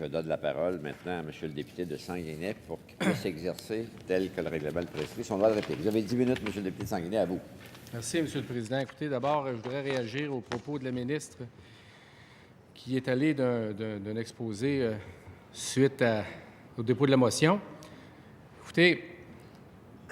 Je donne la parole maintenant à M. le député de Sanguinet pour qu'il puisse exercer, tel que le règlement le prescrit, son droit de réplique. Vous avez 10 minutes, M. le député de Sanguinet, à vous. Merci, M. le Président. Écoutez, d'abord, je voudrais réagir aux propos de la ministre qui est allée d'un exposé suite au dépôt de la motion. Écoutez,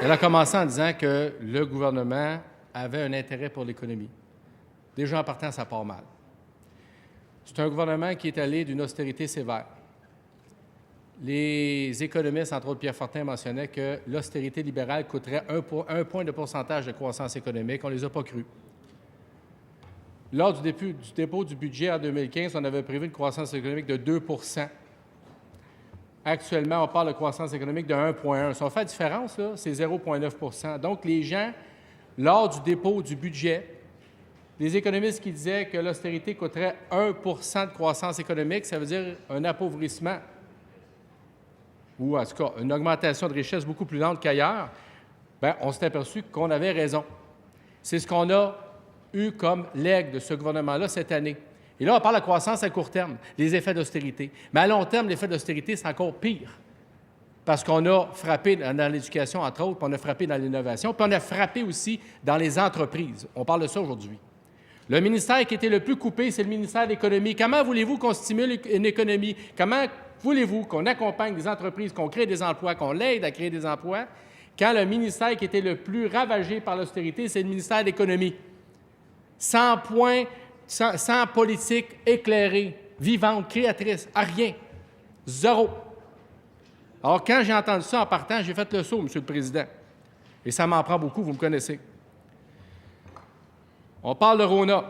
elle a commencé en disant que le gouvernement avait un intérêt pour l'économie. Déjà en partant, ça part mal. C'est un gouvernement qui est allé d'une austérité sévère. Les économistes, entre autres Pierre Fortin, mentionnaient que l'austérité libérale coûterait un point de pourcentage de croissance économique. On ne les a pas crus. Lors du dépôt du budget en 2015, on avait prévu une croissance économique de 2 %. Actuellement, on parle de croissance économique de 1,1 %. Si on fait la différence, c'est 0,9 %. Donc, les gens, lors du dépôt du budget, les économistes qui disaient que l'austérité coûterait 1 % de croissance économique, ça veut dire un appauvrissement ou en tout cas une augmentation de richesse beaucoup plus lente qu'ailleurs, bien, on s'est aperçu qu'on avait raison. C'est ce qu'on a eu comme legs de ce gouvernement-là cette année. Et là, on parle de croissance à court terme, les effets d'austérité. Mais à long terme, l'effet d'austérité, c'est encore pire. Parce qu'on a frappé dans l'éducation, entre autres, puis on a frappé dans l'innovation, puis on a frappé aussi dans les entreprises. On parle de ça aujourd'hui. Le ministère qui était le plus coupé, c'est le ministère de l'Économie. Comment voulez-vous qu'on stimule une économie? Comment voulez-vous qu'on accompagne des entreprises, qu'on crée des emplois, qu'on l'aide à créer des emplois, quand le ministère qui était le plus ravagé par l'austérité, c'est le ministère de l'Économie? Sans politique éclairée, vivante, créatrice, à rien. Zéro. Alors, quand j'ai entendu ça en partant, j'ai fait le saut, M. le Président. Et ça m'en prend beaucoup, vous me connaissez. On parle de Rona.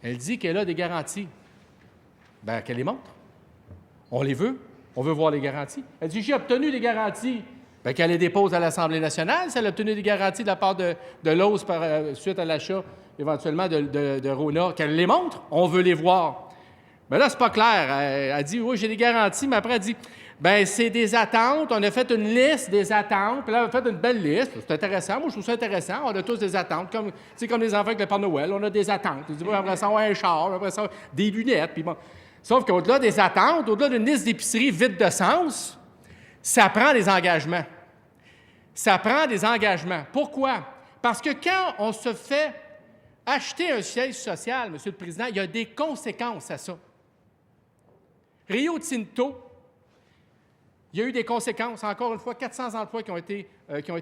Elle dit qu'elle a des garanties. Bien, qu'elle les montre. On les veut. On veut voir les garanties. Elle dit, j'ai obtenu des garanties. Bien, qu'elle les dépose à l'Assemblée nationale. Si elle a obtenu des garanties de la part de l'OS suite à l'achat, éventuellement, de Rona, qu'elle les montre. On veut les voir. Bien là, c'est pas clair. Elle dit, oui, j'ai des garanties, mais après, elle dit, bien, c'est des attentes. On a fait une liste des attentes. Puis là, on a fait une belle liste. C'est intéressant. Moi, je trouve ça intéressant. On a tous des attentes. Comme les enfants avec le Père Noël. On a des attentes. On dit, après ça, on a un char. Après ça, des lunettes. Puis bon. Sauf qu'au-delà des attentes, au-delà d'une liste d'épicerie vide de sens, ça prend des engagements. Ça prend des engagements. Pourquoi? Parce que quand on se fait acheter un siège social, M. le Président, il y a des conséquences à ça. Rio Tinto, il y a eu des conséquences. Encore une fois, 400 emplois qui ont été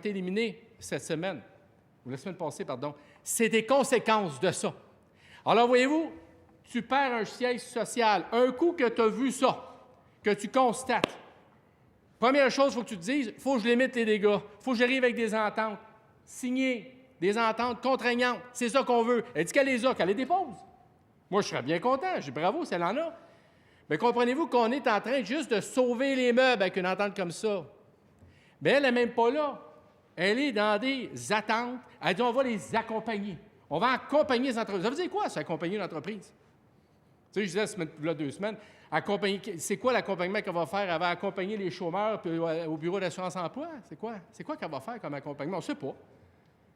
éliminés cette semaine, ou la semaine passée, pardon. C'est des conséquences de ça. Alors, voyez-vous, tu perds un siège social. Un coup que tu as vu ça, que tu constates, première chose, il faut que tu te dises, il faut que je limite les dégâts. Il faut que j'arrive avec des ententes signées, des ententes contraignantes. C'est ça qu'on veut. Elle dit qu'elle les a, qu'elle les dépose. Moi, je serais bien content. Je dis bravo, si elle en a. Mais comprenez-vous qu'on est en train juste de sauver les meubles avec une entente comme ça? Mais elle n'est même pas là. Elle est dans des attentes. Elle dit on va les accompagner. On va accompagner les entreprises. Ça veut dire quoi, ça, accompagner une entreprise? Tu sais, je disais là 2 semaines, c'est quoi l'accompagnement qu'elle va faire? Elle va accompagner les chômeurs puis, au bureau d'assurance-emploi? C'est quoi qu'elle va faire comme accompagnement? On ne sait pas.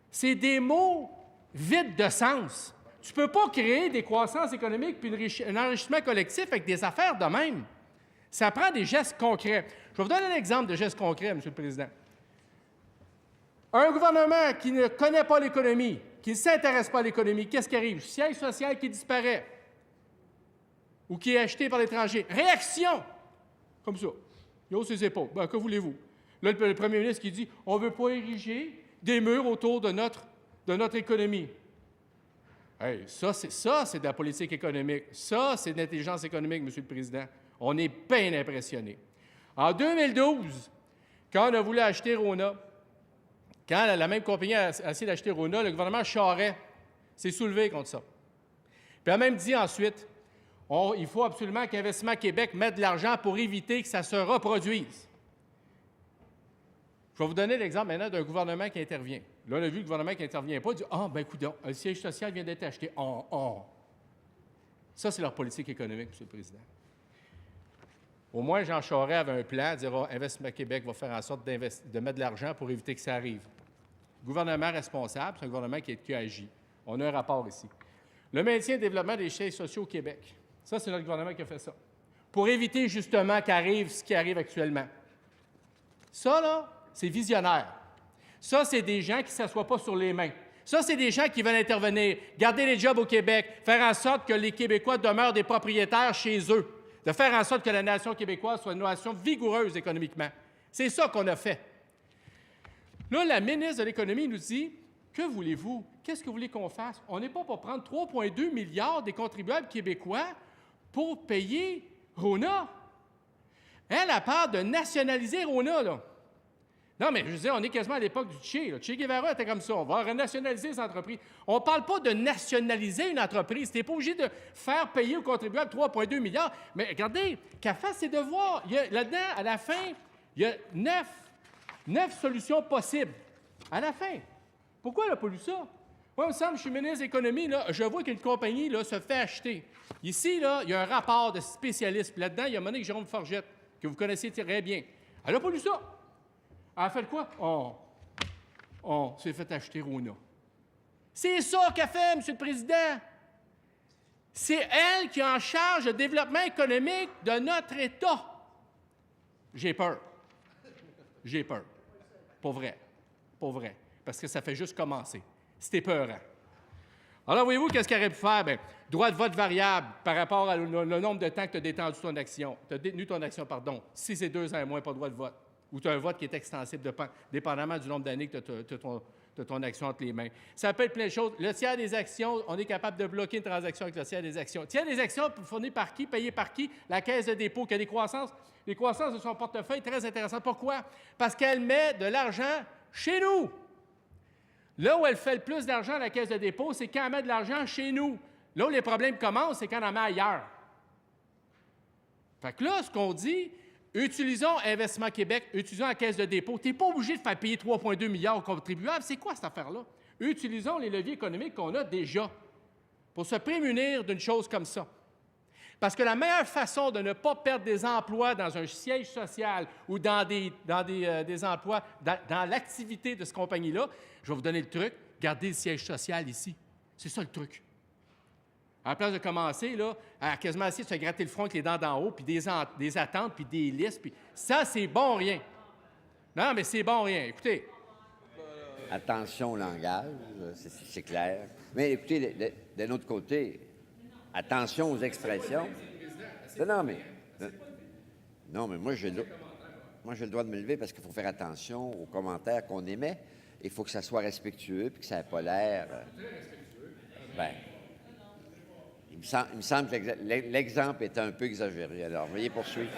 C'est des mots vides de sens. Tu ne peux pas créer des croissances économiques puis un enrichissement collectif avec des affaires de même. Ça prend des gestes concrets. Je vais vous donner un exemple de gestes concrets, M. le Président. Un gouvernement qui ne connaît pas l'économie, qui ne s'intéresse pas à l'économie, qu'est-ce qui arrive? Siège social qui disparaît ou qui est acheté par l'étranger. Réaction! Comme ça. Il hausse ses épaules. Ben, que voulez-vous? Là, le premier ministre qui dit on ne veut pas ériger des murs autour de notre économie. Hey, ça, c'est de la politique économique. Ça, c'est de l'intelligence économique, M. le Président. On est bien impressionnés. En 2012, quand on a voulu acheter Rona, quand la même compagnie a essayé d'acheter Rona, le gouvernement Charest s'est soulevé contre ça. Puis a même dit ensuite, il faut absolument qu'Investissement Québec mette de l'argent pour éviter que ça se reproduise. Je vais vous donner l'exemple maintenant d'un gouvernement qui intervient. Là, on a vu le gouvernement qui n'intervient pas, dit « Ah, ben écoute, le siège social vient d'être acheté. Ça, c'est leur politique économique, M. le Président. Au moins, Jean Charest avait un plan, dire « Investissement Québec va faire en sorte de mettre de l'argent pour éviter que ça arrive. » Gouvernement responsable, c'est un gouvernement qui agit. On a un rapport ici. Le maintien et le développement des sièges sociaux au Québec. Ça, c'est notre gouvernement qui a fait ça. Pour éviter justement qu'arrive ce qui arrive actuellement. Ça, là, c'est visionnaire. Ça, c'est des gens qui ne s'assoient pas sur les mains. Ça, c'est des gens qui veulent intervenir, garder les jobs au Québec, faire en sorte que les Québécois demeurent des propriétaires chez eux, de faire en sorte que la nation québécoise soit une nation vigoureuse économiquement. C'est ça qu'on a fait. Là, la ministre de l'Économie nous dit, que voulez-vous? Qu'est-ce que vous voulez qu'on fasse? On n'est pas pour prendre 3,2 milliards des contribuables québécois pour payer Rona. Elle a peur de nationaliser Rona, là. Non, mais je veux dire, on est quasiment à l'époque du Che. Là. Che Guevara était comme ça. On va renationaliser les entreprises. On ne parle pas de nationaliser une entreprise. Tu n'es pas obligé de faire payer aux contribuables 3,2 milliards. Mais regardez, qu'elle fasse ses devoirs. Là-dedans, à la fin, il y a 9 solutions possibles. À la fin. Pourquoi elle n'a pas lu ça? Moi, il me semble, je suis ministre de l'Économie, là, je vois qu'une compagnie là, se fait acheter. Ici, là, il y a un rapport de spécialistes. Puis là-dedans, il y a Monique Jérôme Forgette, que vous connaissez très bien. Elle n'a pas lu ça. Elle a fait quoi? On s'est fait acheter Rona. C'est ça qu'elle fait, M. le Président. C'est elle qui est en charge du développement économique de notre État. J'ai peur. J'ai peur. Pas vrai. Pas vrai. Parce que ça fait juste commencer. C'était peurant. Alors, voyez-vous, qu'est-ce qu'elle aurait pu faire? Bien, droit de vote variable par rapport au nombre de temps que tu as détenu ton action. Tu as détenu ton action, pardon. 6 et 2 ans et moins, pas de droit de vote. Ou tu as un vote qui est extensible, dépendamment du nombre d'années que tu as ton action entre les mains. Ça peut être plein de choses. Le tiers des actions, on est capable de bloquer une transaction avec le tiers des actions. Tiers des actions, fournies par qui, payées par qui? La Caisse de dépôt, qui a des croissances. Les croissances de son portefeuille, très intéressantes. Pourquoi? Parce qu'elle met de l'argent chez nous. Là où elle fait le plus d'argent à la Caisse de dépôt, c'est quand elle met de l'argent chez nous. Là où les problèmes commencent, c'est quand elle en met ailleurs. Fait que là, ce qu'on dit, utilisons Investissement Québec, utilisons la Caisse de dépôt. Tu n'es pas obligé de faire payer 3,2 milliards aux contribuables. C'est quoi cette affaire-là? Utilisons les leviers économiques qu'on a déjà pour se prémunir d'une chose comme ça. Parce que la meilleure façon de ne pas perdre des emplois dans un siège social ou dans des emplois, dans l'activité de cette compagnie-là, je vais vous donner le truc, gardez le siège social ici. C'est ça le truc. À la place de commencer, là, à quasiment essayer de se gratter le front avec les dents d'en haut, puis des attentes, puis des listes, puis ça, c'est bon rien. Non, mais c'est bon rien. Écoutez. Attention au langage, c'est clair. Mais écoutez, d'un autre côté, attention aux expressions. Non, mais moi, j'ai le droit de me lever parce qu'il faut faire attention aux commentaires qu'on émet. Il faut que ça soit respectueux puis que ça n'ait pas l'air... Bien, il me semble que l'exemple est un peu exagéré. Alors, veuillez poursuivre.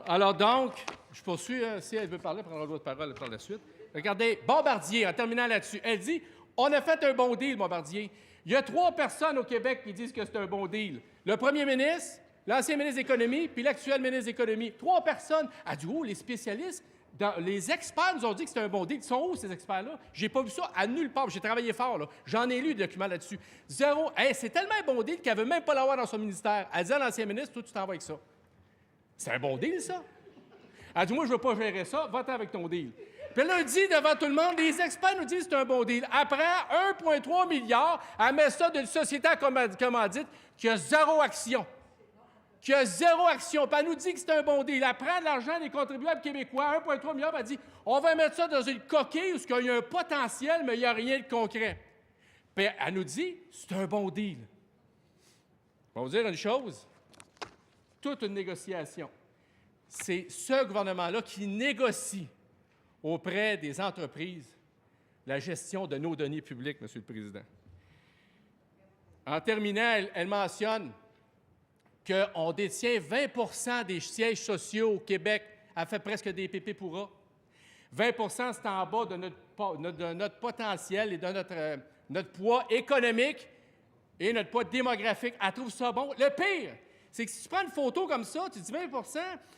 Alors donc, je poursuis. Si elle veut parler, elle prendra le droit de parole par la suite. Regardez, Bombardier, en terminant là-dessus, elle dit « On a fait un bon deal, Bombardier. » Il y a 3 personnes au Québec qui disent que c'est un bon deal. Le premier ministre, l'ancien ministre de l'Économie, puis l'actuel ministre de l'Économie. 3 personnes. Elle dit « Oh, les spécialistes, les experts nous ont dit que c'était un bon deal. » Ils sont où, ces experts-là? J'ai pas vu ça à nulle part. J'ai travaillé fort, là. J'en ai lu des documents là-dessus. Zéro. Hey, c'est tellement un bon deal qu'elle veut même pas l'avoir dans son ministère. Elle dit à l'ancien ministre « Toi, tu t'en vas avec ça. » C'est un bon deal, ça. Elle dit, moi, je ne veux pas gérer ça, va-t'en avec ton deal. Puis elle a dit devant tout le monde, les experts nous disent que c'est un bon deal. Après 1,3 milliard, elle met ça d'une société à commandite qui a 0 action. Qui a 0 action. Puis elle nous dit que c'est un bon deal. Elle prend de l'argent des contribuables québécois, 1,3 milliard, puis elle dit, on va mettre ça dans une coquille où il y a un potentiel, mais il n'y a rien de concret. Puis elle nous dit, c'est un bon deal. Je vais vous dire une chose. Toute une négociation. C'est ce gouvernement-là qui négocie auprès des entreprises la gestion de nos deniers publics, M. le Président. En terminant, elle mentionne qu'on détient 20 des sièges sociaux au Québec. Elle fait presque des pépés pourra. 20 c'est en bas de notre potentiel et de notre poids économique et notre poids démographique. Elle trouve ça bon. Le pire, c'est que si tu prends une photo comme ça, tu dis 20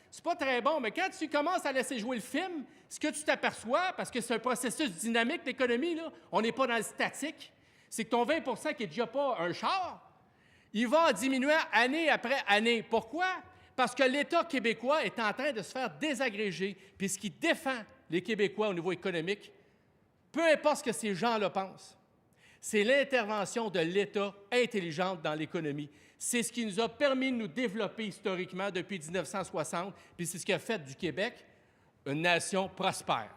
c'est pas très bon, mais quand tu commences à laisser jouer le film, ce que tu t'aperçois, parce que c'est un processus dynamique, l'économie, là, on n'est pas dans le statique, c'est que ton 20 qui n'est déjà pas un char, il va en diminuant année après année. Pourquoi? Parce que l'État québécois est en train de se faire désagréger, puis ce qui défend les Québécois au niveau économique, peu importe ce que ces gens-là pensent, C'est l'intervention de l'État intelligente dans l'économie. C'est ce qui nous a permis de nous développer historiquement depuis 1960, puis c'est ce qui a fait du Québec une nation prospère.